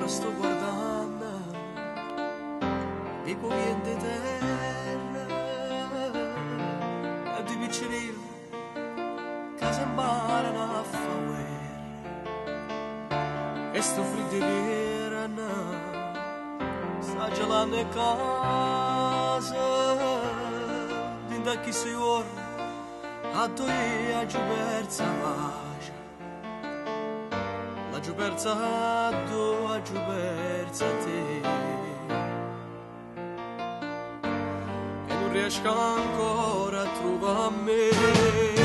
sto guardando, dico niente terra, e di piccerino che si imparano a fare guerra, e sto freddo di sta gelando in casa, dinda chi si ora, a tu e a giù persa pace, la giù persa a tu, a giù persa a te, che non riesco ancora a trovare me.